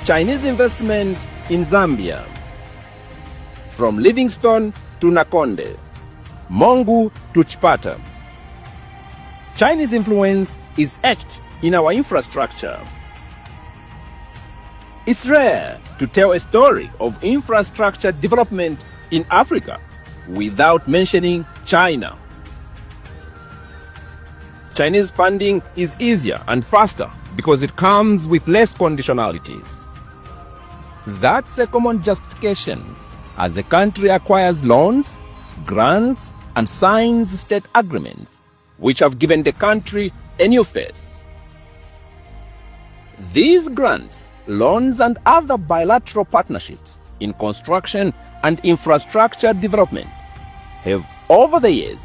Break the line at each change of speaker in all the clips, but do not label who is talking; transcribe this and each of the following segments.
Chinese investment in Zambia. From Livingstone to Nakonde, Mongu to Chipata. Chinese influence is etched in our infrastructure. It's rare to tell a story of infrastructure development in Africa without mentioning China. Chinese funding is easier and faster because it comes with less conditionalities. That's a common justification as the country acquires loans, grants, and signs state agreements, which have given the country a new face. These grants, loans, and other bilateral partnerships in construction and infrastructure development have, over the years,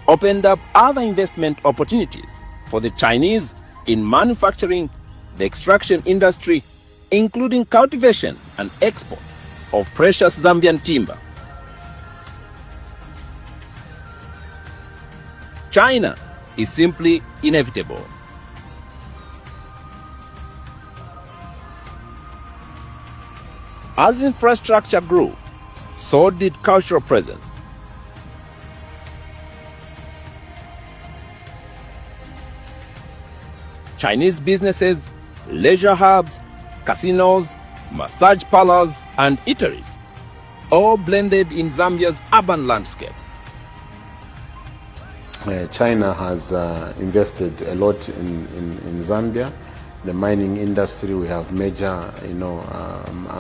opened up other investment opportunities for the Chinese in manufacturing, the extraction industry, including cultivation and export of precious Zambian timber. China is simply inevitable. As infrastructure grew, so did cultural presence. Chinese businesses, leisure hubs, casinos, massage parlors, and eateries, all blended in Zambia's urban landscape.
China has invested a lot in Zambia. The mining industry, we have major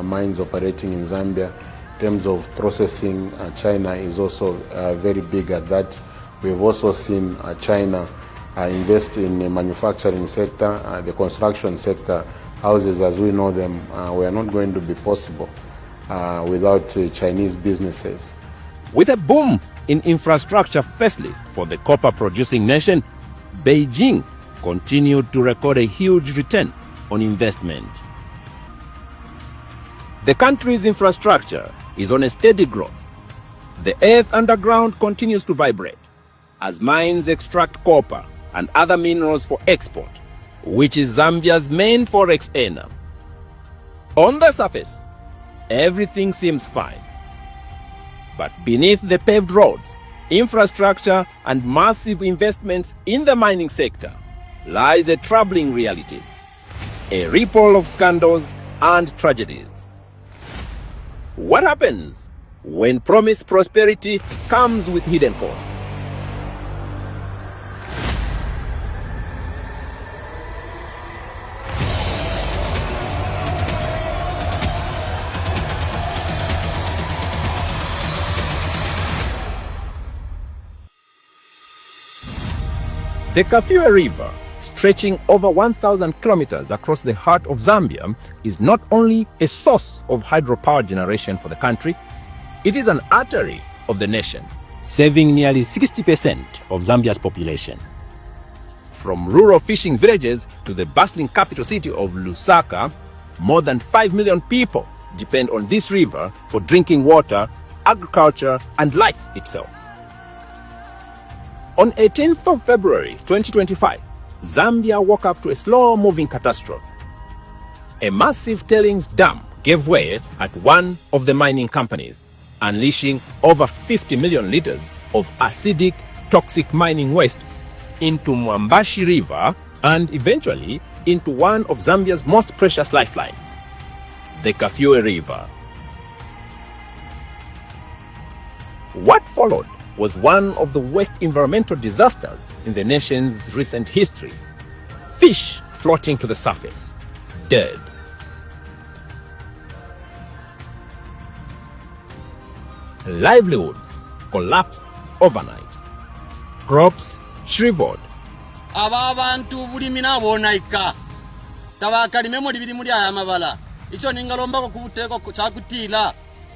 mines operating in Zambia. In terms of processing, China is also very big at that. We've also seen China invest in the manufacturing sector, the construction sector. Houses as we know them were not going to be possible without Chinese businesses.
With a boom in infrastructure facelift for the copper-producing nation, Beijing continued to record a huge return on investment. The country's infrastructure is on a steady growth. The earth underground continues to vibrate as mines extract copper and other minerals for export, which is Zambia's main forex earner. On the surface, everything seems fine. But beneath the paved roads, infrastructure, and massive investments in the mining sector lies a troubling reality, a ripple of scandals and tragedies. What happens when promised prosperity comes with hidden costs? The Kafue River, stretching over 1,000 kilometers across the heart of Zambia, is not only a source of hydropower generation for the country, it is an artery of the nation, saving nearly 60% of Zambia's population. From rural fishing villages to the bustling capital city of Lusaka, more than 5 million people depend on this river for drinking water, agriculture, and life itself. On 18th of February 2025, Zambia woke up to a slow-moving catastrophe. A massive tailings dam gave way at one of the mining companies, unleashing over 50 million liters of acidic, toxic mining waste into Mwambashi River and eventually into one of Zambia's most precious lifelines, the Kafue River. What followed was one of the worst environmental disasters in the nation's recent history. Fish floating to the surface, dead. Livelihoods collapsed overnight. Crops shriveled.
Aba bantu bulimi nabonaika tabakalime muri biri muri aya mabala ico ningalomba ko kubuteko cyakutila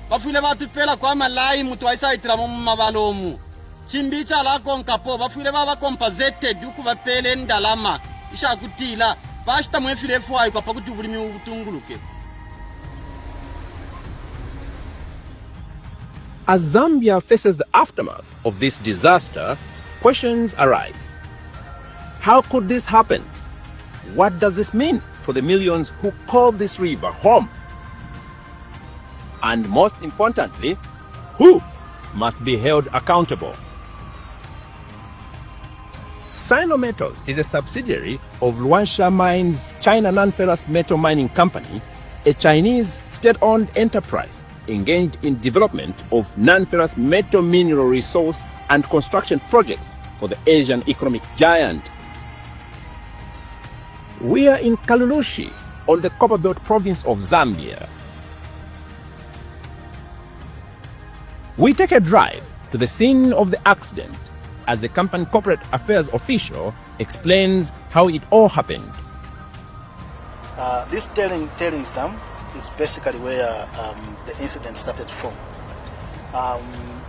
bafile batupela kwa malayi mutu aisaitira mu mabalomu chimbicha la konkapo bafile baba compensated uku bapele ndalama ishakutila bashita mwefile fwayi kwa pakuti bulimi ubutunguluke.
As Zambia faces the aftermath of this disaster, questions arise. How could this happen? What does this mean for the millions who call this river home? And most importantly, who must be held accountable? Sinometals is a subsidiary of Luansha Mines China Non-Ferrous Metal Mining Company, a Chinese state-owned enterprise engaged in development of non-ferrous metal mineral resource and construction projects for the Asian economic giant. We are in Kalulushi, on the Copperbelt province of Zambia. We take a drive to the scene of the accident as the company corporate affairs official explains how it all happened.
This tailings dam is basically where the incident started from.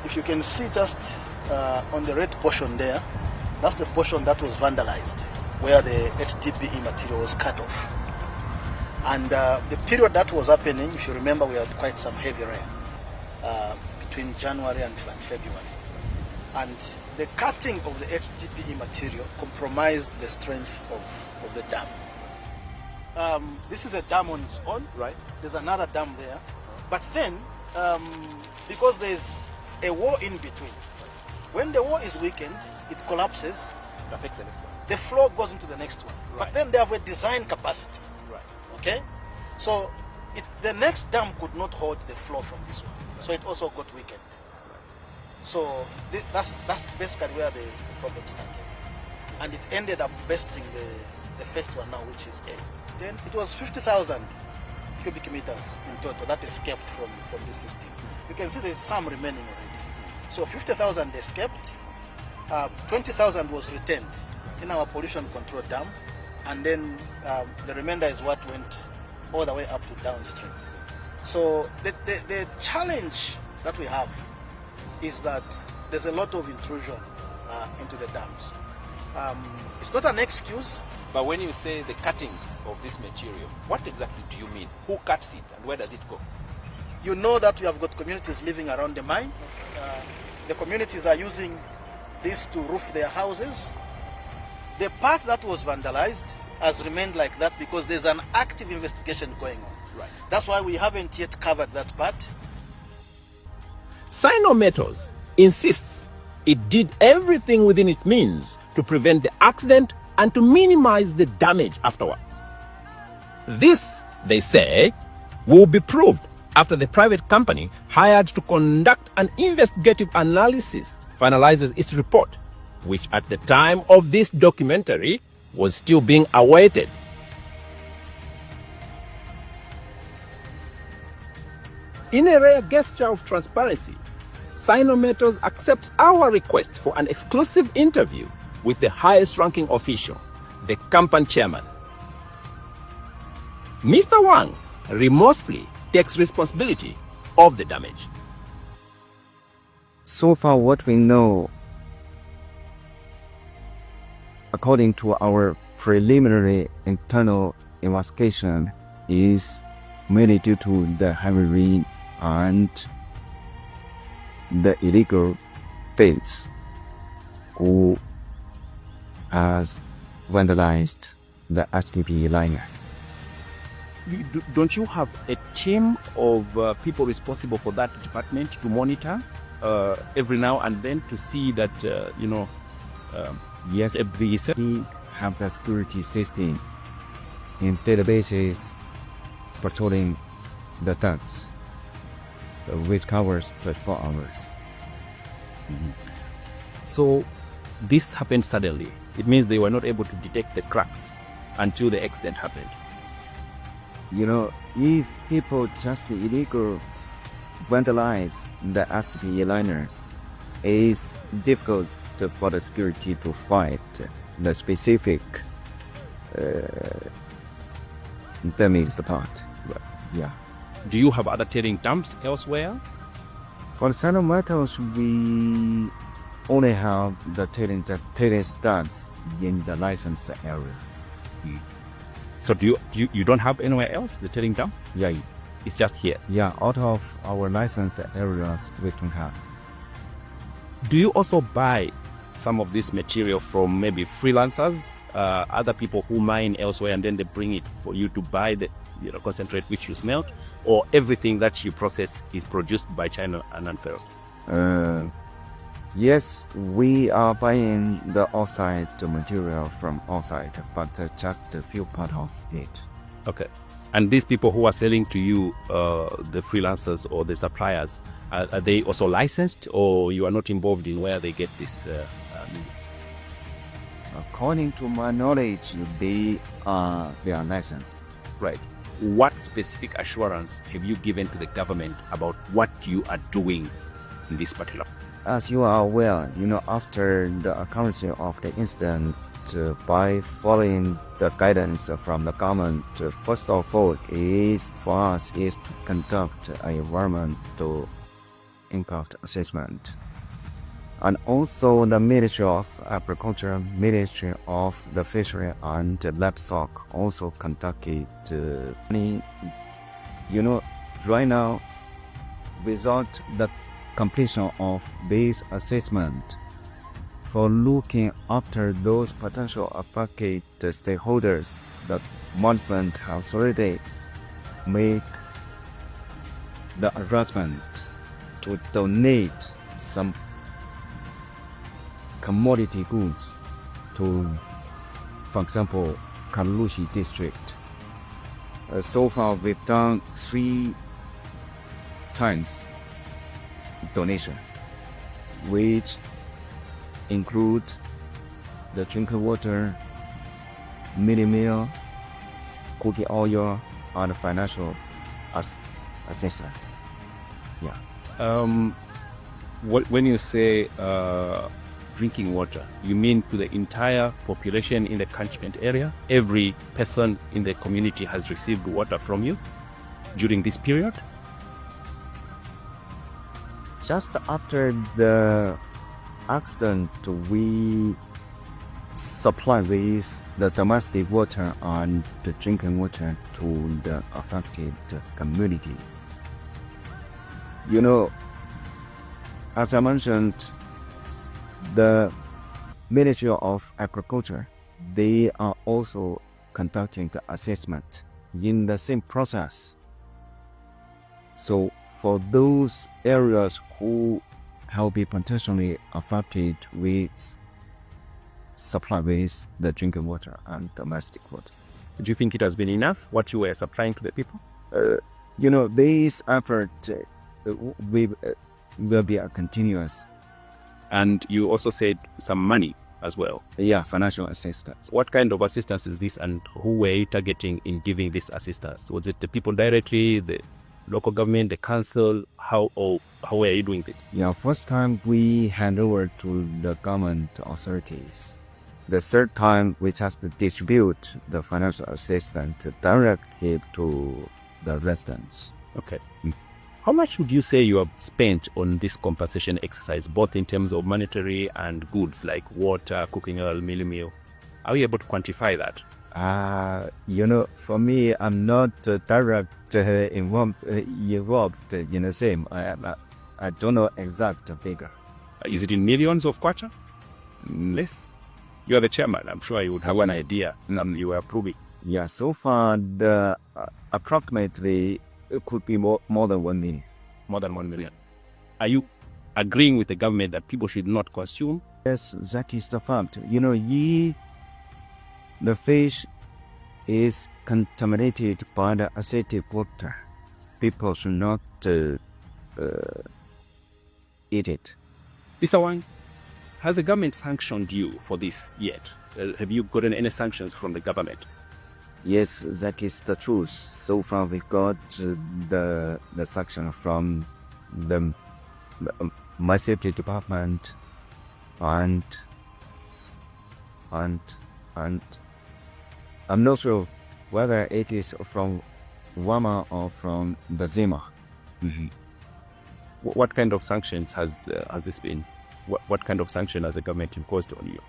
If you can see just on the red portion there, that's the portion that was vandalized, where the HDPE material was cut off. And the period that was happening, if you remember, we had quite some heavy rain between January and February. And the cutting of the HDPE material compromised the strength of the dam. This is a dam on its own, right? There's another dam there. But then, because there's a wall in between, when the wall is weakened, it collapses.
It affects the next one.
The flow goes into the next one.
Right.
But then they have a design capacity.
Right.
Okay? So the next dam could not hold the flow from this one. Right. So it also got weakened. Right. So that's basically where the problem started. And it ended up besting the first one now, which is A. Then it was 50,000 cubic meters in total that escaped from this system. You can see there's some remaining already. So 50,000 escaped, 20,000 was retained in our pollution control dam, and then the remainder is what went all the way up to downstream. So the challenge that we have is that there's a lot of intrusion into the dams. It's not an excuse.
But when you say the cuttings of this material, what exactly do you mean? Who cuts it and where does it go?
You know that we have got communities living around the mine. The communities are using this to roof their houses. The part that was vandalized has remained like that because there's an active investigation going on.
Right.
That's why we haven't yet covered that part.
Sinometals insists it did everything within its means to prevent the accident and to minimize the damage afterwards. This, they say, will be proved after the private company hired to conduct an investigative analysis finalizes its report, which at the time of this documentary was still being awaited. In a rare gesture of transparency, Sinometals accepts our request for an exclusive interview with the highest ranking official, the company chairman. Mr. Wang remorsefully takes responsibility of the damage.
So far, what we know, according to our preliminary internal investigation, is mainly due to the heavy rain and the illegal base who has vandalized the HDPE liner.
Don't you have a team of people responsible for that department to monitor every now and then to see that,
Yes, we have the security system in databases patrolling the ducts, which covers 24 hours.
So this happened suddenly. It means they were not able to detect the cracks until the accident happened.
If people just illegal vandalize the HDPE liners, it's difficult for the security to fight the specific damaged part. Yeah.
Do you have other tailing dumps elsewhere?
For Sinometals, we only have the tailing stands in the licensed area.
So you don't have anywhere else, the tailing dump?
Yeah.
It's just here.
Yeah, out of our licensed areas, we don't have.
Do you also buy some of this material from maybe freelancers, other people who mine elsewhere, and then they bring it for you to buy the concentrate which you smelt, or everything that you process is produced by China and non-ferrous?
Yes, we are buying the outside material from outside, but just a few part of it.
Okay. And these people who are selling to you, the freelancers or the suppliers, are they also licensed, or you are not involved in where they get this?
According to my knowledge, they are licensed.
Right. What specific assurance have you given to the government about what you are doing in this particular?
As you are aware, after the occurrence of the incident, by following the guidance from the government, first of all, for us is to conduct an environmental impact assessment. And also the Ministry of Agriculture, Ministry of the Fishery and Livestock also conducted, right now, without the completion of this assessment, for looking after those potential affected stakeholders, the management has already made the arrangement to donate some commodity goods to, for example, Kalushi district. So far, we've done 3 times donation, which include the drinking water, mini meal, cooking oil, and financial assistance. Yeah.
When you say drinking water, you mean to the entire population in the catchment area? Every person in the community has received water from you during this period?
Just after the accident, we supply with the domestic water and the drinking water to the affected communities. As I mentioned, the Ministry of Agriculture, they are also conducting the assessment in the same process. So for those areas who have been potentially affected with supply with the drinking water and domestic water.
Do you think it has been enough, what you were supplying to the people?
This effort will be a continuous.
And you also said some money as well.
Yeah, financial assistance.
What kind of assistance is this, and who were you targeting in giving this assistance? Was it the people directly, the local government, the council? How were you doing it?
Yeah, first time we hand over to the government authorities. The third time we just distribute the financial assistance directly to the residents.
Okay. How much would you say you have spent on this compensation exercise, both in terms of monetary and goods like water, cooking oil, meal? Are you able to quantify that?
For me, I'm not direct involved in the same. I don't know exact figure.
Is it in millions of kwacha? Less? You are the chairman. I'm sure you would have an idea. You were approving.
Yeah, so far, the approximately it could be more than 1 million.
More than 1 million. Are you agreeing with the government that people should not consume?
Yes, that is the fact. The fish is contaminated by the acidic water. People should not eat it.
Mr. Wang, has the government sanctioned you for this yet? Have you gotten any sanctions from the government?
Yes, that is the truth. So far, we got the sanction from the my safety department and I'm not sure whether it is from Wama or from the Zima.
Mm-hmm. What kind of sanctions has this been? What kind of sanction has the government imposed on you?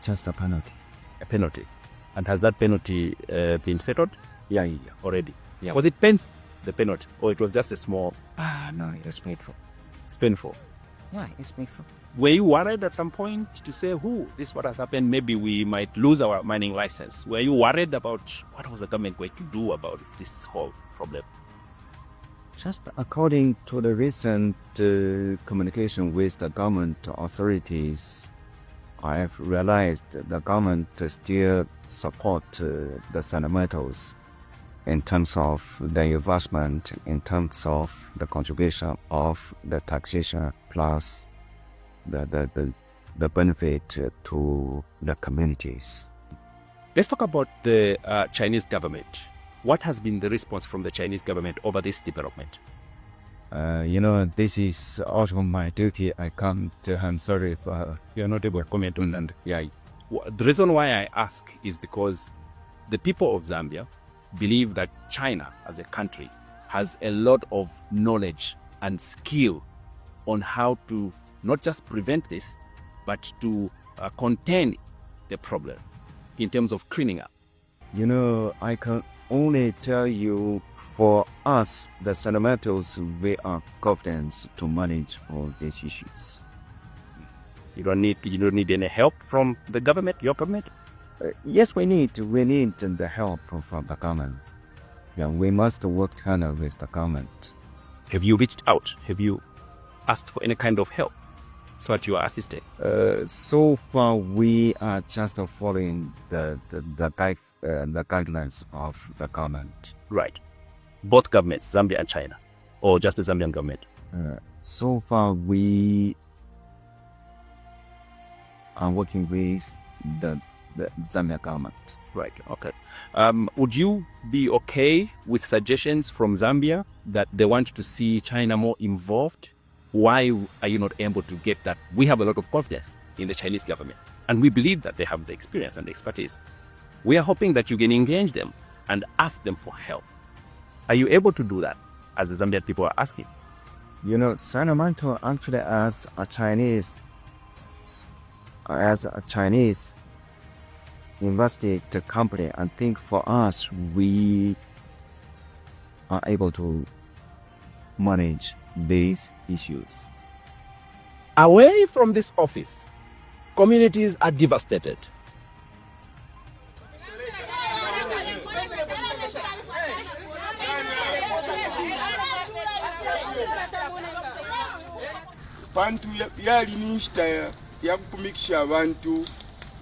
Just a penalty.
A penalty. And has that penalty been settled?
Yeah.
Already?
Yeah.
Was it pence, the penalty? Or it was just a small...
No, it's painful.
It's painful.
Why? It's my fault.
Were you worried at some point to say, this is what has happened, maybe we might lose our mining license? Were you worried about what was the government going to do about this whole problem?
Just according to the recent communication with the government authorities, I have realized the government still support the fundamentals in terms of the investment, in terms of the contribution of the taxation plus the benefit to the communities.
Let's talk about the Chinese government. What has been the response from the Chinese government over this development?
This is out of my duty. I can't. I'm sorry if
you're not able to comment on that. Yeah. The reason why I ask is because the people of Zambia believe that China as a country has a lot of knowledge and skill on how to not just prevent this, but to contain the problem in terms of cleaning up.
I can only tell you, for us, the fundamentals, we are confident to manage all these issues.
You don't need any help from the government, your government?
Yes, we need the help from the government. Yeah, we must work together with the government.
Have you reached out? Have you asked for any kind of help so that you are assisted?
So far, we are just following the guidelines of the government.
Right. Both governments, Zambia and China, or just the Zambian government?
So far, we are working with the Zambia government.
Right, okay. Would you be okay with suggestions from Zambia that they want to see China more involved? Why are you not able to get that? We have a lot of confidence in the Chinese government, and we believe that they have the experience and the expertise. We are hoping that you can engage them and ask them for help. Are you able to do that, as the Zambian people are asking?
Sacramento actually as a Chinese invested company, I think for us, we are able to manage these issues.
Away from this office, communities are devastated.
Bantu yali nishita ya kupumikisha abantu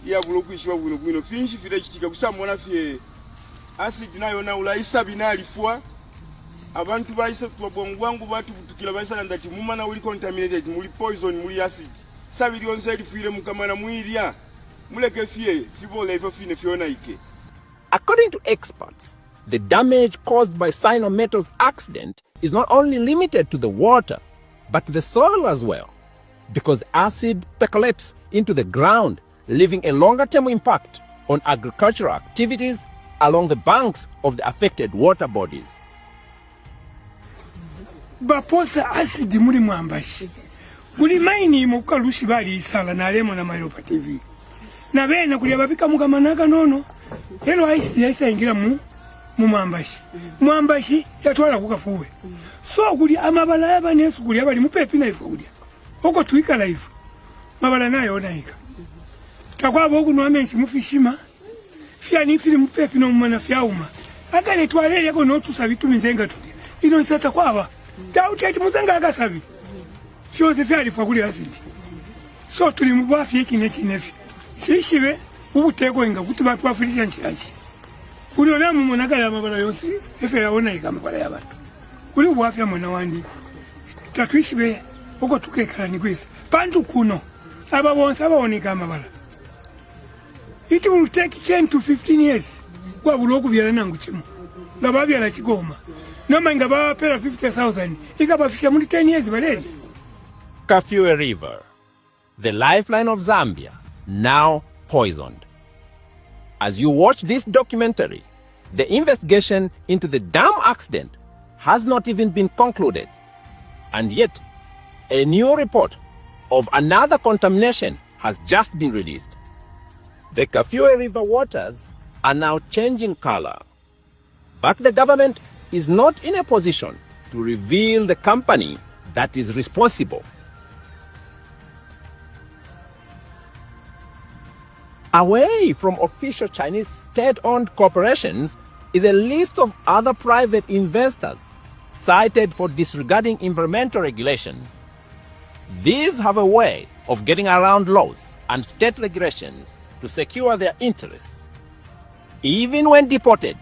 ya bulokwisha buno finshi fire kitika kusamona fye acid nayo na ulaisa binalifwa abantu baise twabongwangu batu butukira baisa ndati mumana uli contaminated muli poison muli acid sabili onse lifire mukamana mwirya muleke fye fibole ifo fine fiona ike.
According to experts, the damage caused by Sinometal's accident is not only limited to the water, but the soil as well, because acid percolates into the ground, leaving a longer-term impact on agricultural activities along the banks of the affected water bodies.
Baposa acid muri mwambashi. Kuli maini mukalushi bali isala na lemo na Mairopa TV. Na bena kuli ababika mukamanaka nono. Helo aisi yaisa ingira mu mwambashi. Mwambashi yatwala kukafuwe. So kuli amabala yaba nesu kuli abali mupepi na ifu kuli. Oko tuika la ifu. Mabala nayo onaika. Takwa boku nwamensi mufishima. Fia nifili mupepi no mwana fia uma. Aka letwale yako notu sabitu mzenga tuli. Ino nsata kwa aba. Dauti ati muzanga agasabi. Fyose fyali fwa kuli asidi. So tuli mwafi yeki nechi nefi. Sishibe ubuteko inga kuti batu wafilisha nchilachi. Kuli onamu mwanagala ya mabala yonsi. Efe ya ona ika mabala ya batu. Kuli uwafya mwana wandi. Tatuishibe oko tukekala ni kwisa. Pantu kuno. Aba wonsa aba onika mabala. It will take 10 to 15 years. Kwa buloku byala nangu chimu. Ngaba byala chigoma. Noma ngaba pera 50,000. Ikaba fisha muri 10 years baleli.
Kafue River, the lifeline of Zambia, now poisoned. As you watch this documentary, the investigation into the dam accident has not even been concluded. And yet, a new report of another contamination has just been released. The Kafue River waters are now changing color. But the government is not in a position to reveal the company that is responsible. Away from official Chinese state-owned corporations is a list of other private investors cited for disregarding environmental regulations. These have a way of getting around laws and state regulations to secure their interests. Even when deported,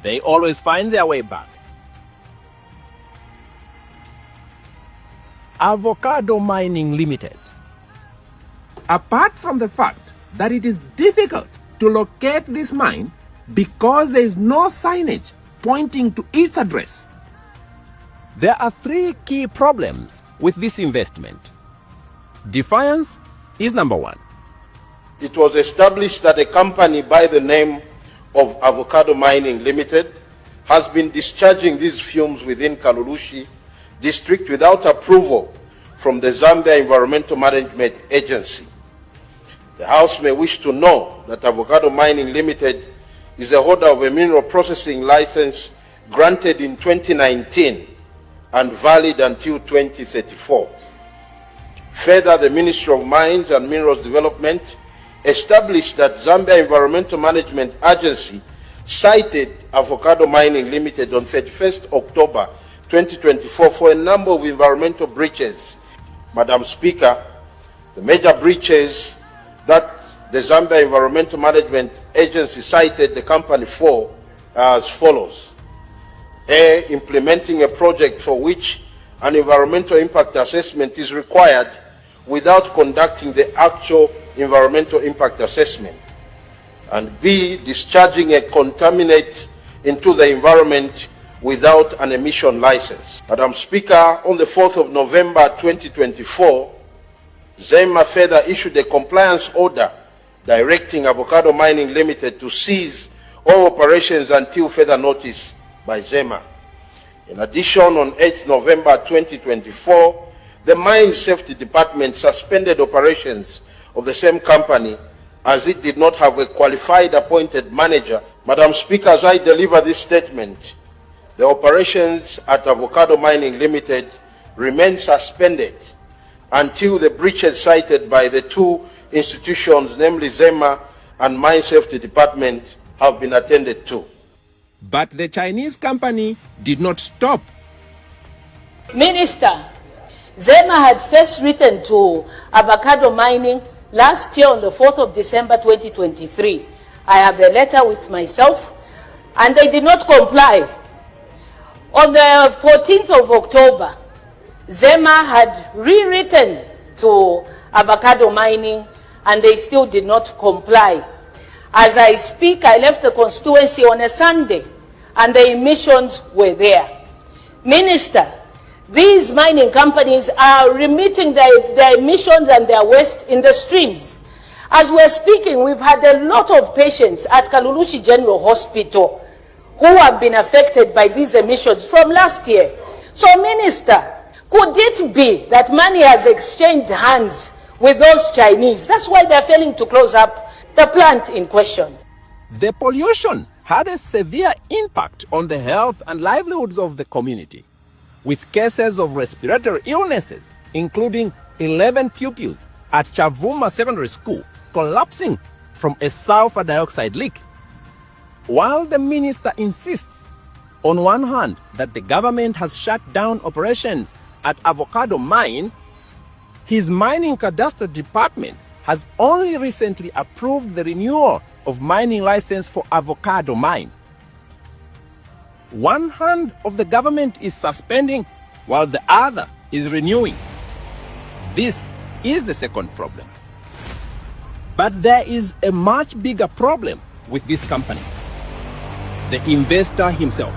they always find their way back. Avocado Mining Limited. Apart from the fact that it is difficult to locate this mine because there is no signage pointing to its address, there are three key problems with this investment. Defiance is number one.
It was established that a company by the name of Avocado Mining Limited has been discharging these fumes within Kalulushi district without approval from the Zambia Environmental Management Agency. The House may wish to know that Avocado Mining Limited is a holder of a mineral processing license granted in 2019 and valid until 2034. Further, the Ministry of Mines and Minerals Development established that Zambia Environmental Management Agency cited Avocado Mining Limited on 31st October 2024 for a number of environmental breaches. Madam Speaker, the major breaches that the Zambia Environmental Management Agency cited the company for are as follows. A, implementing a project for which an environmental impact assessment is required without conducting the actual environmental impact assessment. And B, discharging a contaminant into the environment without an emission license. Madam Speaker, on the 4th of November 2024, ZEMA further issued a compliance order directing Avocado Mining Limited to cease all operations until further notice by ZEMA. In addition, on 8th November 2024, the Mine Safety Department suspended operations of the same company as it did not have a qualified appointed manager. Madam Speaker, as I deliver this statement, the operations at Avocado Mining Limited remain suspended until the breaches cited by the two institutions, namely ZEMA and Mine Safety Department, have been attended to.
But the Chinese company did not stop.
Minister, ZEMA had first written to Avocado Mining last year on the 4th of December 2023. I have a letter with myself, and they did not comply. On the 14th of October, ZEMA had rewritten to Avocado Mining, and they still did not comply. As I speak, I left the constituency on a Sunday, and the emissions were there. Minister, these mining companies are remitting their emissions and their waste in the streams. As we're speaking, we've had a lot of patients at Kalulushi General Hospital who have been affected by these emissions from last year. So, Minister, could it be that money has exchanged hands with those Chinese? That's why they're failing to close up the plant in question.
The pollution had a severe impact on the health and livelihoods of the community, with cases of respiratory illnesses, including 11 pupils at Chavuma Secondary School collapsing from a sulfur dioxide leak. While the minister insists, on one hand, that the government has shut down operations at Avocado Mine, his mining cadastre department has only recently approved the renewal of mining license for Avocado Mine. One hand of the government is suspending while the other is renewing. This is the second problem. But there is a much bigger problem with this company: the investor himself.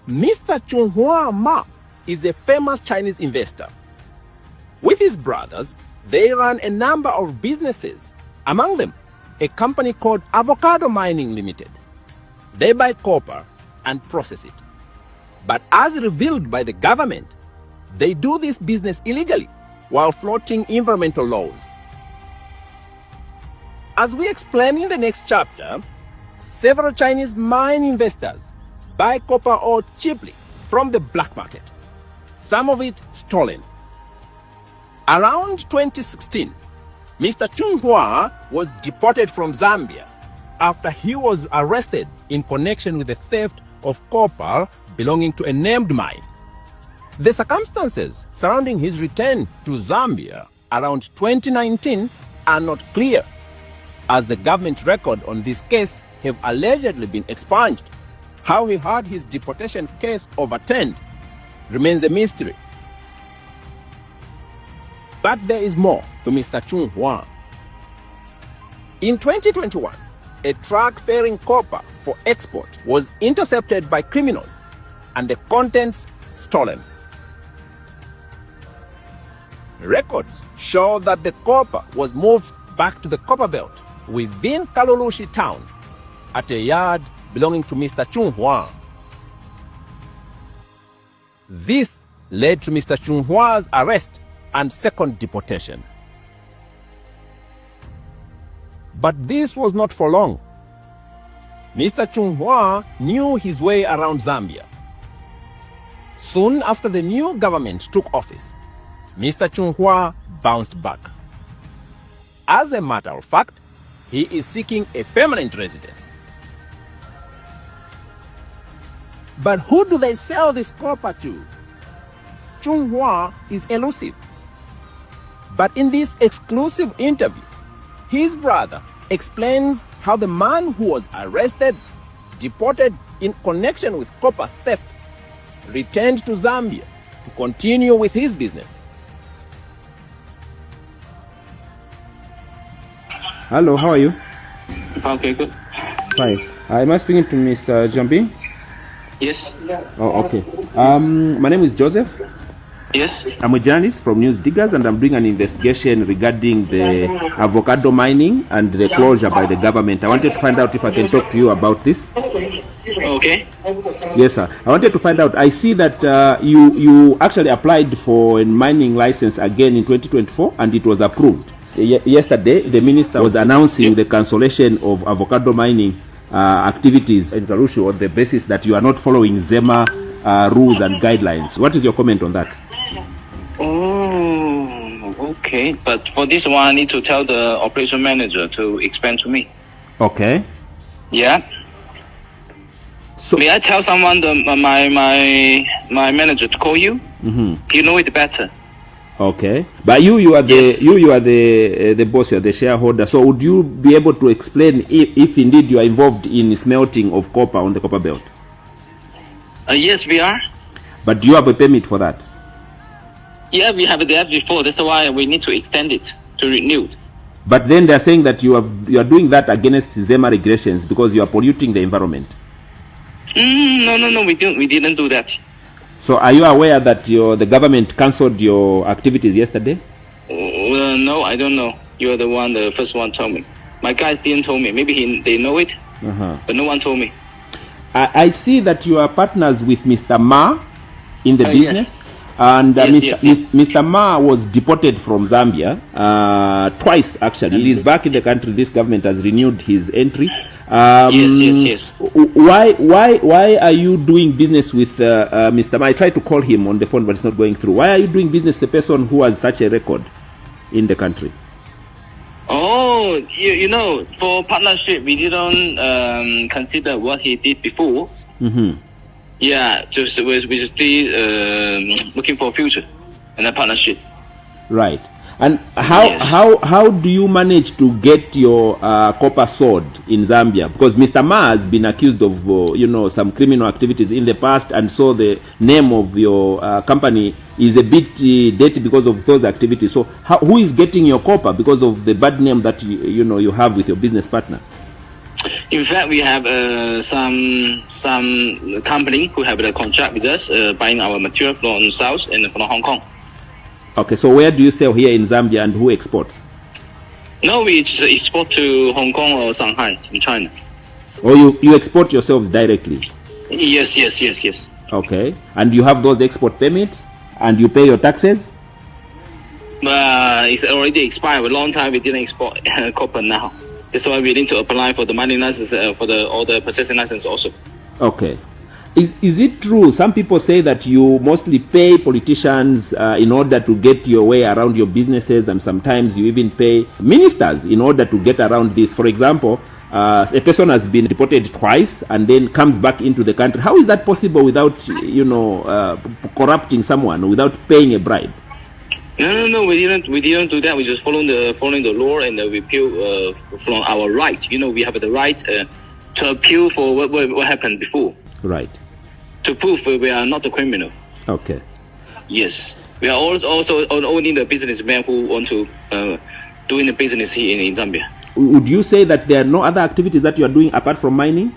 Mr. Chunghua Ma is a famous Chinese investor. With his brothers, they run a number of businesses, among them a company called Avocado Mining Limited. They buy copper and process it. But as revealed by the government, they do this business illegally while flouting environmental laws. As we explain in the next chapter, several Chinese mine investors buy copper ore cheaply from the black market, some of it stolen. Around 2016, Mr. Chung Hua was deported from Zambia after he was arrested in connection with the theft of copper belonging to a named mine. The circumstances surrounding his return to Zambia around 2019 are not clear, as the government record on this case have allegedly been expunged. How he had his deportation case overturned remains a mystery. But there is more to Mr. Chung Hua. In 2021, a truck ferrying copper for export was intercepted by criminals and the contents stolen. Records show that the copper was moved back to the copper belt within Kalulushi town at a yard belonging to Mr. Chung Hua. This led to Mr. Chung Hua's arrest and second deportation. But this was not for long. Mr. Chung Hua knew his way around Zambia. Soon after the new government took office, Mr. Chung Hua bounced back. As a matter of fact, he is seeking a permanent residence. But who do they sell this copper to? Chung Hua is elusive. But in this exclusive interview, his brother explains how the man who was arrested, deported in connection with copper theft, returned to Zambia to continue with his business.
Hello, how are you?
Okay, good.
Fine. Am I speaking to Mr. Jumping?
Yes.
Oh, okay. My name is Joseph.
Yes.
I'm a journalist from News Diggers, and I'm doing an investigation regarding the avocado mining and the closure by the government. I wanted to find out if I can talk to you about this.
Okay.
Yes, sir. I wanted to find out. I see that you actually applied for a mining license again in 2024, and it was approved. Yesterday, the minister was announcing the cancellation of avocado mining activities in Kalulushi on the basis that you are not following ZEMA rules and guidelines. What is your comment on that?
Oh, okay. But for this one, I need to tell the operation manager to explain to me.
Okay.
Yeah. So may I tell someone my manager to call you?
Mm-hmm.
You know it better.
Okay, but you are the
Yes.
you are the boss, you are the shareholder. So would you be able to explain if indeed you are involved in smelting of copper on the copper belt?
Yes, we are.
But do you have a permit for that?
Yeah, we have that before. That's why we need to extend it to renew it.
But then they are saying that you are doing that against ZEMA regulations because you are polluting the environment.
No, we didn't do that.
So are you aware that the government cancelled your activities yesterday?
No, I don't know. You are the first one told me. My guys didn't tell me. Maybe they know it, but no one told me.
I see that you are partners with Mr. Ma in the business.
Yes.
And
Yes.
Mr. Ma was deported from Zambia twice, actually. He is back in the country. This government has renewed his entry.
Yes.
Why are you doing business with Mr. Ma? I tried to call him on the phone, but it's not going through. Why are you doing business with a person who has such a record in the country?
Oh, you know, for partnership, we didn't consider what he did before.
Mm-hmm.
Yeah, we just still looking for a future and a partnership.
Right. And how
Yes.
how do you manage to get your copper sold in Zambia? Because Mr. Ma has been accused of some criminal activities in the past, and so the name of your company is a bit dirty because of those activities. So who is getting your copper because of the bad name that you have with your business partner?
In fact, we have some company who have a contract with us buying our material from South and from Hong Kong.
Okay, so where do you sell here in Zambia, and who exports?
No, we just export to Hong Kong or Shanghai in China.
Or you export yourselves directly?
Yes.
Okay, and you have those export permits, and you pay your taxes?
It's already expired a long time. We didn't export copper now. That's why we need to apply for the mining license, for all the processing license also.
Okay. Is it true? Some people say that you mostly pay politicians in order to get your way around your businesses, and sometimes you even pay ministers in order to get around this. For example, a person has been deported twice and then comes back into the country. How is that possible without, corrupting someone, without paying a bribe?
No, we didn't do that. We just following the law, and we appeal from our right. We have the right to appeal for what happened before.
Right.
To prove we are not a criminal.
Okay.
Yes, we are also only the businessmen who want to doing the business here in Zambia.
Would you say that there are no other activities that you are doing apart from mining?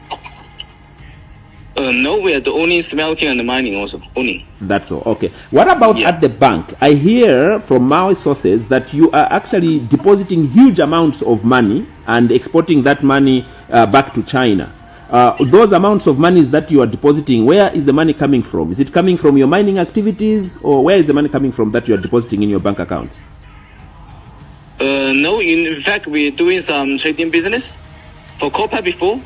No, we are the only smelting and the mining also, only.
That's all. Okay. What about at the bank? I hear from my sources that you are actually depositing huge amounts of money and exporting that money back to China. Those amounts of money that you are depositing, where is the money coming from? Is it coming from your mining activities, or where is the money coming from that you are depositing in your bank accounts?
No, in fact, we're doing some trading business for copper before.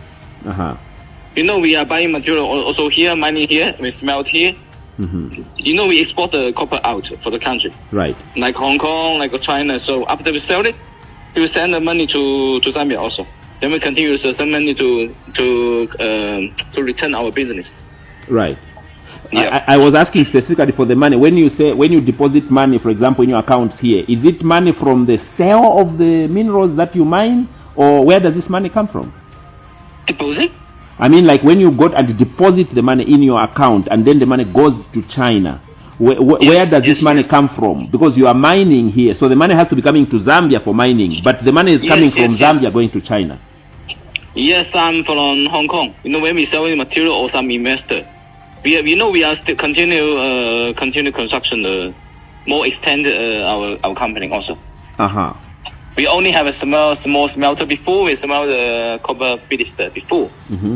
We are buying material also here, mining here, we smelt here. We export the copper out for the country.
Right.
Like Hong Kong, like China. So after we sell it, we will send the money to Zambia also. Then we continue to send money to return our business.
Right.
Yeah.
I was asking specifically for the money. When you deposit money, for example, in your accounts here, is it money from the sale of the minerals that you mine, or where does this money come from?
Deposit?
I mean, like when you go and deposit the money in your account and then the money goes to China, where does this money come from? Because you are mining here, so the money has to be coming to Zambia for mining, but the money is coming from Zambia going to China.
Yes, I'm from Hong Kong. When we sell material or some investor, we are still continue construction, more extend our company also. We only have a small smelter before. We smell the copper blister before,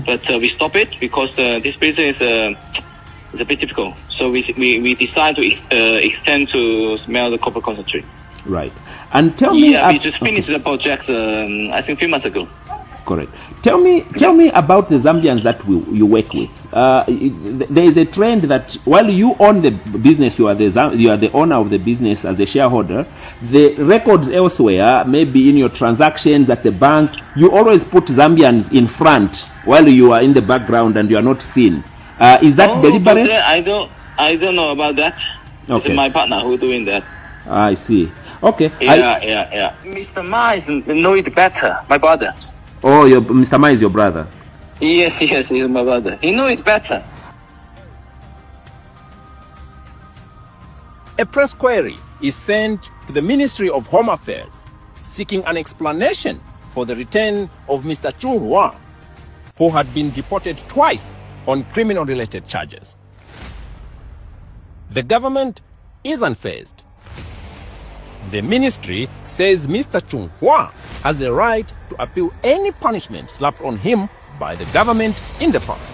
but we stop it because this business is a bit difficult. So we decide to extend to smell the copper concentrate.
Right. And tell me,
we just finished the project I think a few months ago.
Correct. Tell me about the Zambians that you work with. There is a trend that while you own the business, you are the owner of the business as a shareholder. The records elsewhere, maybe in your transactions at the bank, you always put Zambians in front while you are in the background and you are not seen. Is that deliberate?
I don't know about that. Okay. It's my partner who doing that.
I see. Okay.
Yeah. Mr. Ma know it better. My brother.
Oh, Mr. Ma is your brother?
Yes, he's my brother. He knows it better.
A press query is sent to the Ministry of Home Affairs seeking an explanation for the return of Mr. Chung Hua, who had been deported twice on criminal-related charges. The government is unfazed. The ministry says Mr. Chung Hua has the right to appeal any punishment slapped on him by the government in the past.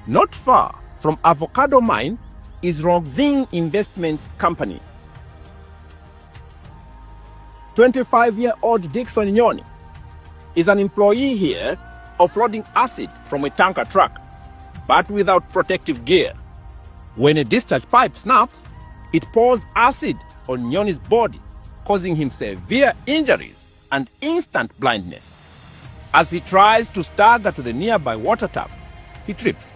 Not far from Avocado Mine is Roxing Investment Company. 25-year-old Dixon Nyoni is an employee here offloading acid from a tanker truck, but without protective gear. When a discharge pipe snaps, it pours acid on Nyoni's body, causing him severe injuries and instant blindness. As he tries to stagger to the nearby water tap, he trips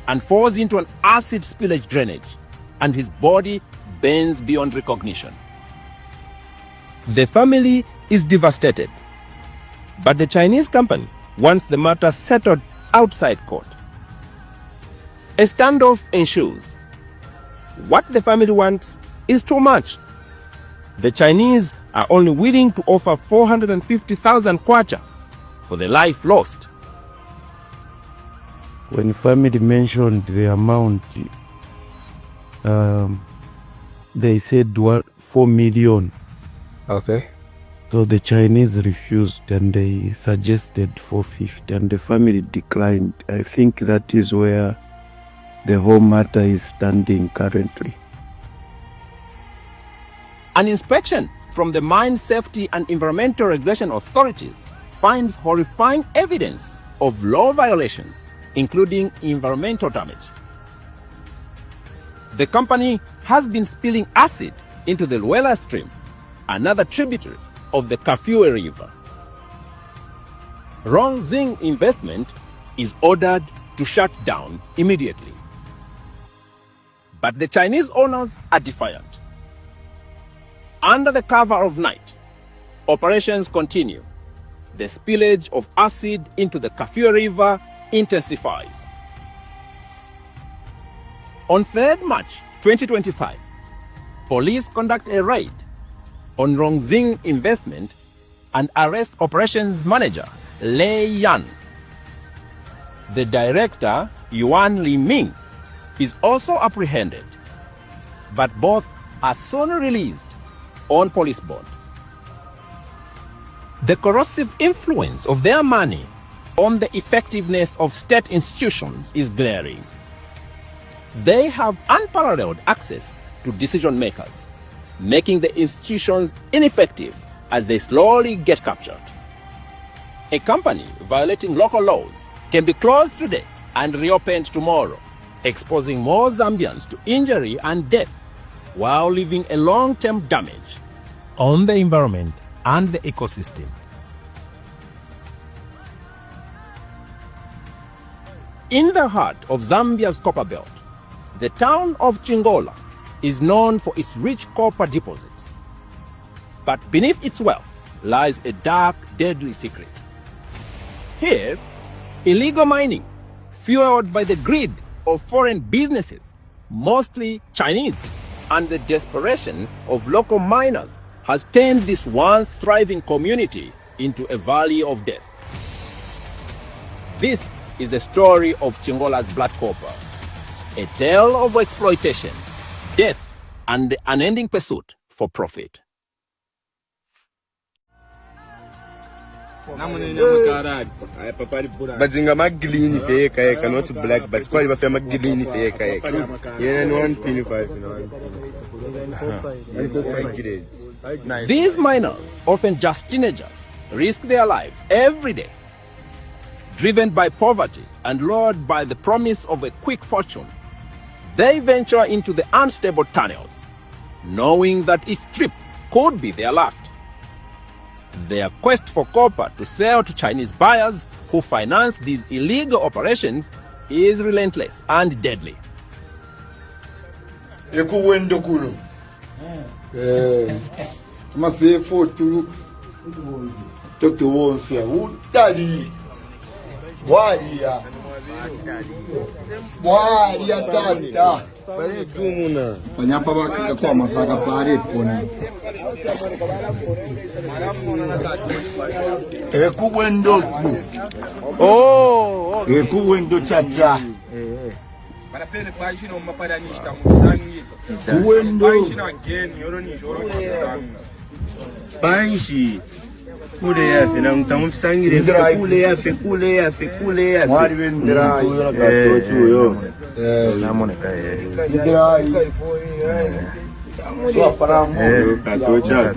and falls into an acid spillage drainage, and his body bends beyond recognition. The family is devastated, but the Chinese company wants the matter settled outside court. A standoff ensues. What the family wants is too much. The Chinese are only willing to offer 450,000 kwacha for the life lost.
When family mentioned the amount, they said 4 million.
Okay.
So the Chinese refused and they suggested 450 and the family declined. I think that is where the whole matter is standing currently.
An inspection from the Mine Safety and Environmental Regulation Authorities finds horrifying evidence of law violations, including environmental damage. The company has been spilling acid into the Luela stream, another tributary of the Kafue River. Rongxing Investment is ordered to shut down immediately. But the Chinese owners are defiant. Under the cover of night, operations continue. The spillage of acid into the Kafue River intensifies. On 3rd March 2025, police conduct a raid on Rongxing Investment and arrest operations manager Lei Yan. The director, Yuan Li Ming, is also apprehended, but both are soon released on police bond. The corrosive influence of their money on the effectiveness of state institutions is glaring. They have unparalleled access to decision makers, making the institutions ineffective as they slowly get captured. A company violating local laws can be closed today and reopened tomorrow, exposing more Zambians to injury and death while leaving a long-term damage on the environment and the ecosystem. In the heart of Zambia's copper belt, the town of Chingola is known for its rich copper deposits. But beneath its wealth lies a dark, deadly secret. Here, illegal mining, fueled by the greed of foreign businesses, mostly Chinese, and the desperation of local miners, has turned this once thriving community into a valley of death. This is the story of Chingola's Black Copper, a tale of exploitation, death, and the unending pursuit for profit.
Bazinga maglini feka eka, not black, but quite a maglini feka eka. Yeah, no 125.
These miners, often just teenagers, risk their lives every day. Driven by poverty and lured by the promise of a quick fortune, they venture into the unstable tunnels, knowing that each trip could be their last. Their quest for copper to sell to Chinese buyers who finance these illegal operations is relentless and deadly.
Ekuwendo kuno. Mase fotu. Dr. Wonfia, Udali. Waria. Waria tata. Pare tumuna. Panyapa baka kwa masaka pare poni. Ekuwendo ku. Oh. Ekuwendo chacha.
Parapene página uma paranista musangi. Página again yoro ni joro musangi. Panji. Kule yafe na mtamustangire kule yafe.
Wari vendrai.
Yo.
Namone kai. Vendrai. Sua faramu katocha.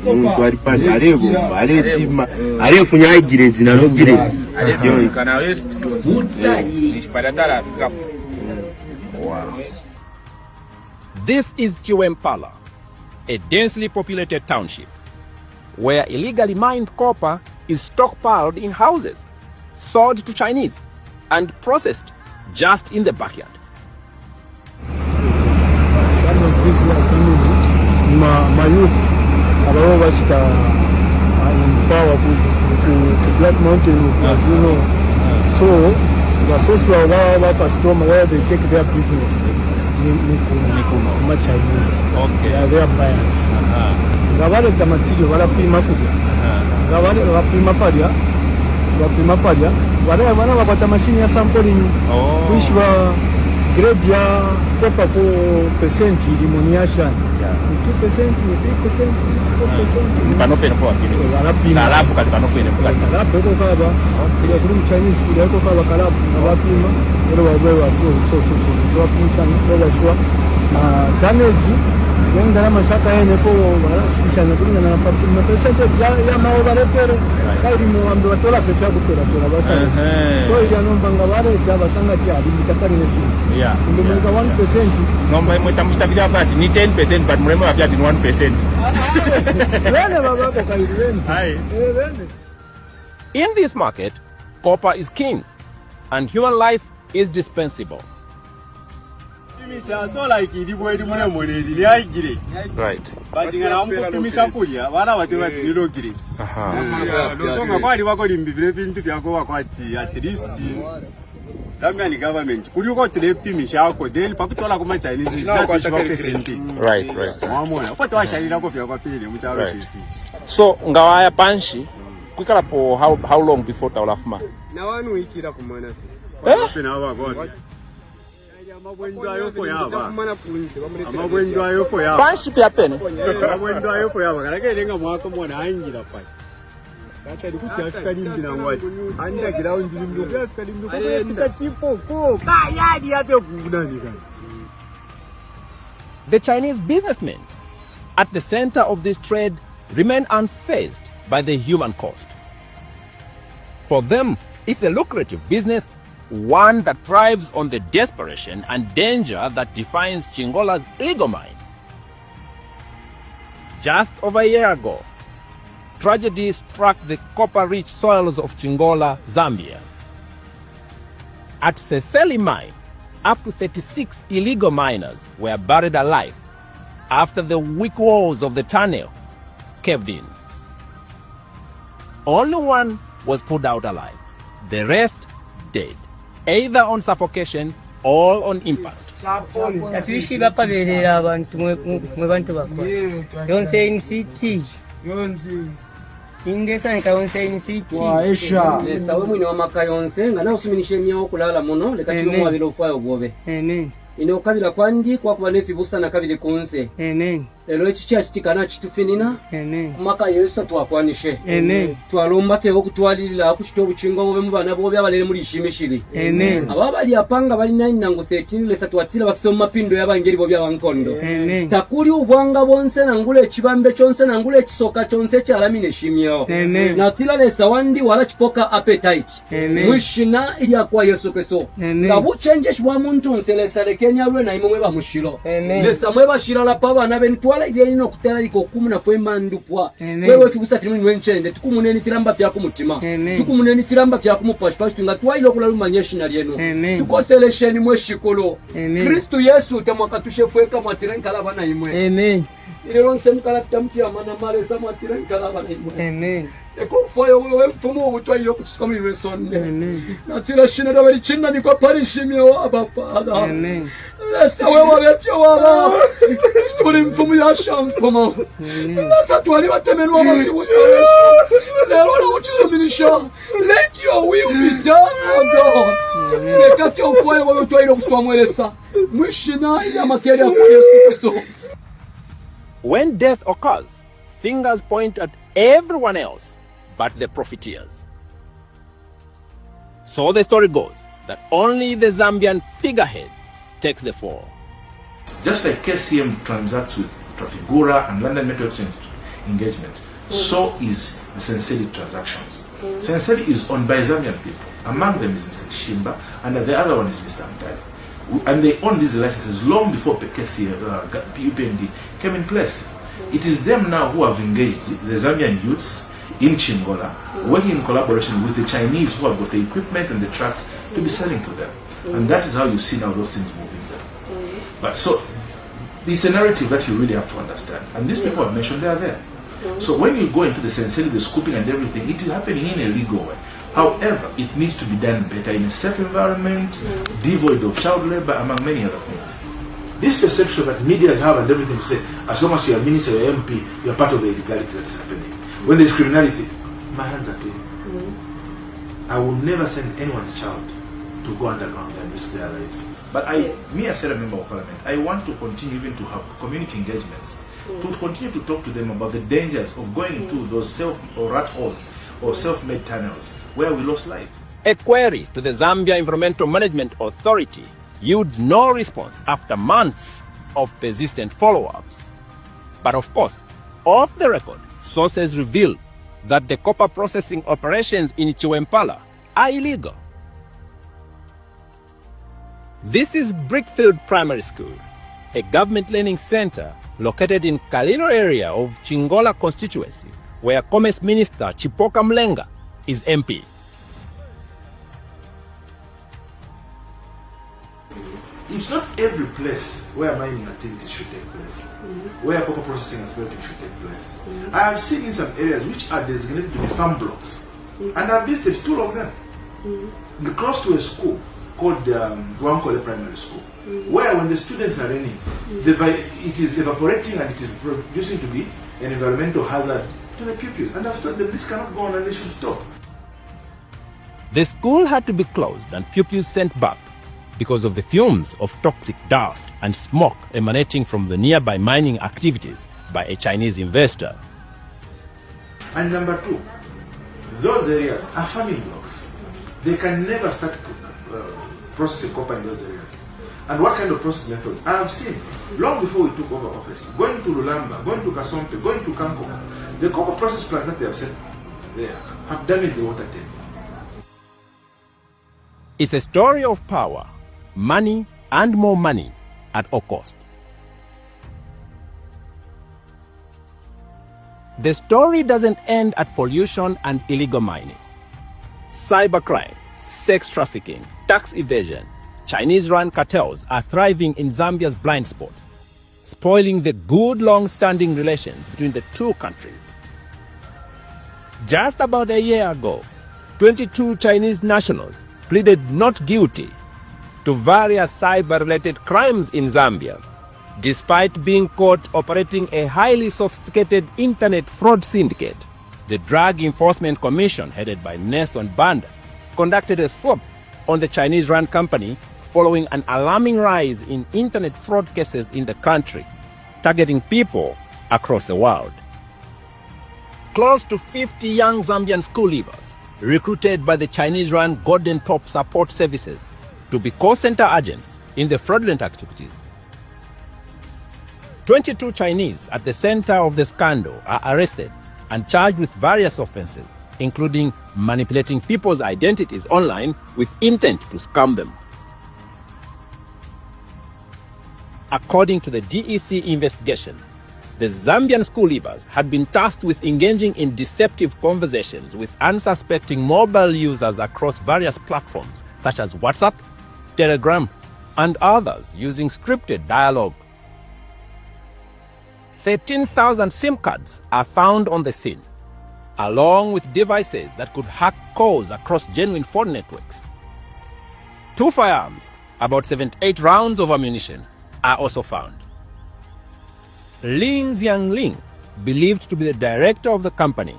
Muntu ari panja arego, aretima, arefunya igirezi na no girezi.
Arevyo kana west. Nisparatara Afrika.
Wow. This is Chiwempala, a densely populated township, where illegally mined copper is stockpiled in houses, sold to Chinese, and processed just in the backyard.
My youth are always empowered to Black Mountain, as you know. So, the social where they take their business, Chinese. Okay. They are their buyers. Gavale tamatio wala pima kuja. Gavale wapima padia. Wale wana wapata mashini ya sampling. Which were grade ya kopa ko percent limoniation. 2%, 3%, 4%.
Kanopene kwa kile. Kalabu kanopene kwa.
Kalabu ko kaba. Kile kuri Chinese kile ko kaba kalabu abapima ero babewa tu so pinsa no shwa. Damage yenga mashaka yene fo barashikishana kuri na percentage ya maovaretere kairi mu ambe watola fefa kutola basa. So ile nombanga bare jabasanga ti ali mitakari nefu.
Yeah.
Ndio mweka 1%.
Ngomba mwetamshita bila bati ni 10% but mremo wa fiat ni 1%.
In this market, copper is king and human life is dispensable.
Right.
Government kuri uko tulepimisha yako then pakutola kuma Chinese
right.
Uko twashalira ko kwa pili mutaro
right. So ngawaya panshi kwikala po how long before taulafuma
na wanu ikira kumana pena wako amabwendo ayofo yaba amabwendo ayofo yaba
panshi pya pene
amabwendo ayofo yaba kalake lenga mwako mwana aingira pa kaka dikuti afika limbi na ngwati anda ground limbi afika limbi kwa tipo ko kayadi yape kunani kana.
The Chinese businessmen at the center of this trade remain unfazed by the human cost. For them, it's a lucrative business, one that thrives on the desperation and danger that defines Chingola's illegal mines. Just over a year ago, tragedy struck the copper-rich soils of Chingola, Zambia. At Seseli mine, up to 36 illegal miners were buried alive after the weak walls of the tunnel caved in. Only one was pulled out alive, the rest dead, either on suffocation or on impact.
Tatuishi bapa belera abantu mwe bantu bakwa. Yonse in city. Ingesa nikayonse in city.
Waisha. Sawe mwini wa makayonse nga na usuminishe miao kulala mono leka chilo mwa vile ufayo gobe.
Amen.
Ino kabila kwandi kwa kuba nefi busa na kabile kunse.
Amen.
Elo echicha chitikana chitufinina.
Amen.
Maka Yesu twakwanishe.
Amen.
Twalomba fye okutwalirira kuchito buchingo bobe mu bana bobe abalere muri shimishiri.
Amen.
Ababali apanga bali 9 nango 13 lesa twatira bafise mu mapindo y'abangeri bobe abankondo.
Amen.
Takuli ubwanga bonse nangule ekibambe chonse nangule ekisoka chonse kyalamine shimyo.
Amen.
Natila lesa wandi wala chipoka appetite.
Amen.
Mwishina ili akwa Yesu Kristo. Ngabuchenje shwa muntu nselesa lekenya lwe na imwe bamushiro. Lesa mwe bashira la paba na benitwala ile ino kutela liko 10 mandupwa. Wewe fibusa filmu nwenchende tukumuneni filamba vya kumutima. Tukumuneni filamba vya kumupashpash tungatwailo kula lumanyeshina lyenu. Tukostelesheni mwe shikolo. Kristo Yesu tamwakatushe fweka mwatirenka laba na imwe.
Amen.
Ile ronse mkalapita mtia mana male sa mwatirenka laba na imwe.
Amen.
Eko foyo wewe mfumo ubutwailo kuchika mwe sonde. Amen. Natila shina daweli china ni kwa parishimio abafada.
Amen.
Lesta wewe wetyo wala. Kristo ni mfumo ya shamfumo. Lesta tuwali watemenwa masibusa Yesu. Lelo na uchisominisha. Let your will be done, O God. Nekati ofoyo wewe utwailo kuchika mwelesa. Mwishina ya makeri ya kwa Yesu Kristo.
When death occurs, fingers point at everyone else but the profiteers. So the story goes that only the Zambian figurehead takes the fall.
Just like KCM transacts with Trafigura and London Metal Exchange engagement, so is the Senseli transactions. Senseli is owned by Zambian people. Among them is Mr. Shimba, and the other one is Mr. Mtali. And they own these licenses long before UPND came in place. It is them now who have engaged the Zambian youths in Chingola, working in collaboration with the Chinese who have got the equipment and the trucks to be selling to them. And that is how you see now those things moving there. But so, it's a narrative that you really have to understand. And these people have mentioned they are there. So when you go into the sensing, the scooping and everything, it is happening in a legal way. However, it needs to be done better in a safe environment, devoid of child labor, among many other things.
This perception that media have and everything to say, as long as you are minister or MP, you are part of the illegality that is happening. When there is criminality, my hands are clean. I will never send anyone's child to go underground and risk their lives.
But me as a member of parliament, I want to continue even to have community engagements, to continue to talk to them about the dangers of going into those rat holes or self-made tunnels where we lost life.
A query to the Zambia Environmental Management Authority yields no response after months of persistent follow-ups. But of course, off the record, sources reveal that the copper processing operations in Chiwempala are illegal. This is Brickfield Primary School, a government learning center located in Kalino area of Chingola constituency, where Commerce Minister Chipoka Mlenga is MP.
It's not every place where mining activities should take place, where copper processing and smelting should take place. I have seen in some areas which are designated to be farm blocks, and I've visited 2 of them, close to a school called Wankole Primary School, where when the students are raining, it is evaporating and it is producing to be an environmental hazard to the pupils. And I've told them this cannot go on and they should stop.
The school had to be closed and pupils sent back because of the fumes of toxic dust and smoke emanating from the nearby mining activities by a Chinese investor.
And number 2, those areas are farming blocks. They can never start processing copper in those areas. And what kind of process methods? I have seen, long before we took over office, going to Lulamba, going to Kasompe, going to Kanko, the copper process plants that they have set there have damaged the water table.
It's a story of power, money, and more money at all cost. The story doesn't end at pollution and illegal mining. Cybercrime, sex trafficking, tax evasion, Chinese-run cartels are thriving in Zambia's blind spots, spoiling the good long-standing relations between the 2 countries. Just about a year ago, 22 Chinese nationals pleaded not guilty to various cyber-related crimes in Zambia, despite being caught operating a highly sophisticated internet fraud syndicate. The Drug Enforcement Commission, headed by Nelson Banda, conducted a swap on the Chinese-run company following an alarming rise in internet fraud cases in the country, targeting people across the world. Close to 50 young Zambian school leavers, recruited by the Chinese-run Golden Top Support Services to be call center agents in the fraudulent activities. 22 Chinese at the center of the scandal are arrested and charged with various offenses, including manipulating people's identities online with intent to scam them. According to the DEC investigation, the Zambian school leavers had been tasked with engaging in deceptive conversations with unsuspecting mobile users across various platforms such as WhatsApp, Telegram, and others using scripted dialogue. 13,000 SIM cards are found on the scene, along with devices that could hack calls across genuine phone networks. 2 firearms, about 78 rounds of ammunition, are also found. Lin Xiangling, believed to be the director of the company,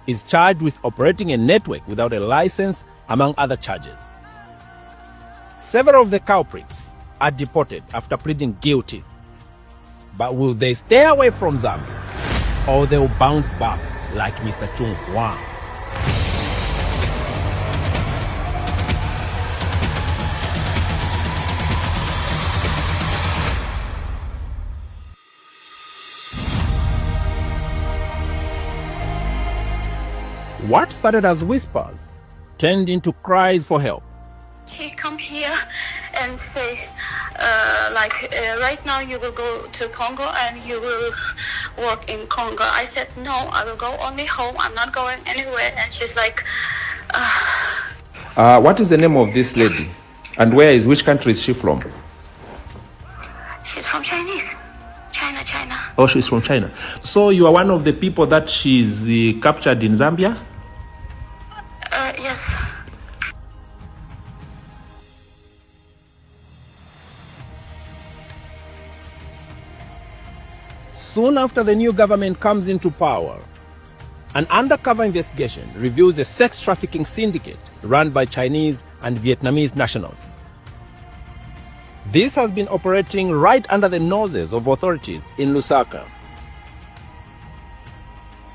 is charged with operating a network without a license, among other charges. Several of the culprits are deported after pleading guilty. But will they stay away from Zambia, or they will bounce back like Mr. Chung Huang? What started as whispers turned into cries for help.
He come here and say, right now you will go to Congo and you will work in Congo. I said, no, I will go only home. I'm not going anywhere. And she's like,
What is the name of this lady? And which country is she from?
She's from Chinese. China.
Oh, she's from China. So you are one of the people that she's captured in Zambia?
Yes.
Soon after the new government comes into power, an undercover investigation reveals a sex trafficking syndicate run by Chinese and Vietnamese nationals. This has been operating right under the noses of authorities in Lusaka.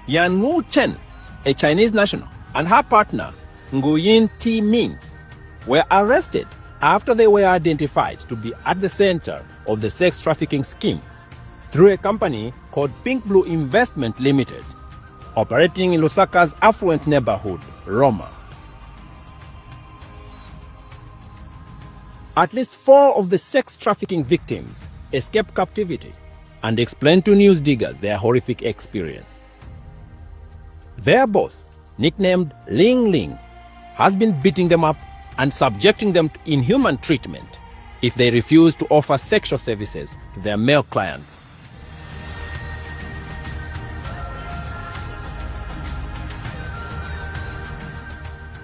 Yan Wu Chen, a Chinese national, and her partner, Nguyen T. Min, were arrested after they were identified to be at the center of the sex trafficking scheme through a company called Pink Blue Investment Limited, operating in Lusaka's affluent neighborhood, Roma. At least 4 of the sex trafficking victims escaped captivity and explained to news diggers their horrific experience. Their boss, nicknamed Ling Ling, has been beating them up and subjecting them to inhuman treatment if they refuse to offer sexual services to their male clients.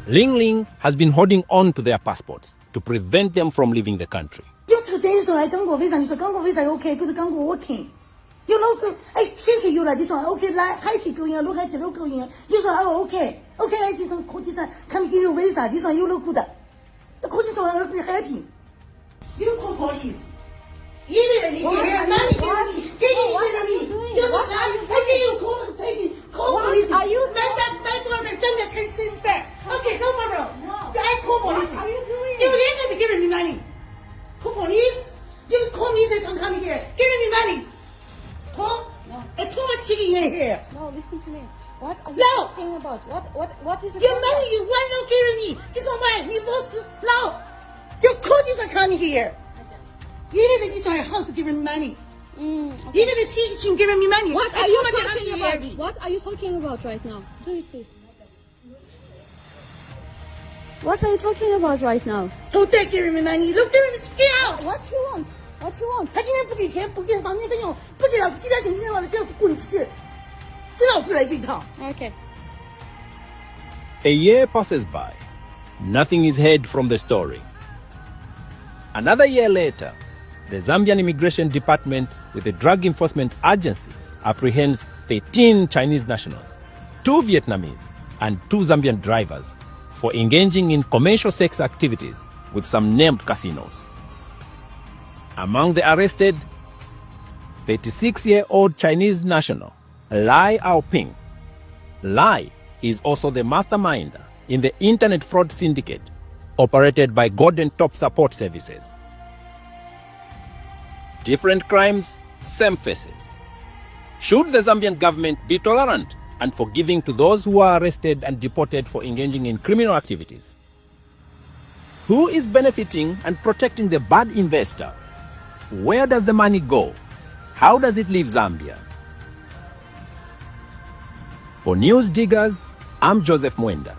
Ling Ling has been holding on to their passports to prevent them from leaving the country.
You today so I can go visa, so can go visa okay, good can go working. You know, I take you like this one, okay, like high people going, look at the local in. You say, oh, okay, okay, I just come give you visa, this one you look good. The court is happy. You call police. Immediately, money, give me. You understand? I call police. Are you? My problem, Zambia can't seem fair. Okay, no problem. No. I call police. What are you doing? You have to give me money. Call police. You call me, say some coming here. Give me money. Call? No. It's too much chicken here.
No, listen to me. What are you
no.
talking about? What is it?
Your money, you want to give me. This one mine. You must no. You call this one coming here. Even this one house giving me money.
Okay.
Even the teaching giving me money.
What are you talking about? What are you talking about right now? Do it, please. What are you talking about right now?
Don't take giving me money. Look, get out.
What you want? What you want?
他今天不给钱，不给房间费用，不给老子机票钱，今天晚上给老子滚出去！真老子来这一套。
Okay.
A year passes by. Nothing is heard from the story. Another year later, the Zambian Immigration Department with the Drug Enforcement Agency apprehends 13 Chinese nationals, 2 Vietnamese, and 2 Zambian drivers for engaging in commercial sex activities with some named casinos. Among the arrested, 36-year-old Chinese national Lai Aoping. Lai is also the mastermind in the internet fraud syndicate operated by Golden Top Support Services. Different crimes, same faces. Should the Zambian government be tolerant and forgiving to those who are arrested and deported for engaging in criminal activities? Who is benefiting and protecting the bad investor? Where does the money go? How does it leave Zambia? For News Diggers, I'm Joseph Mwenda.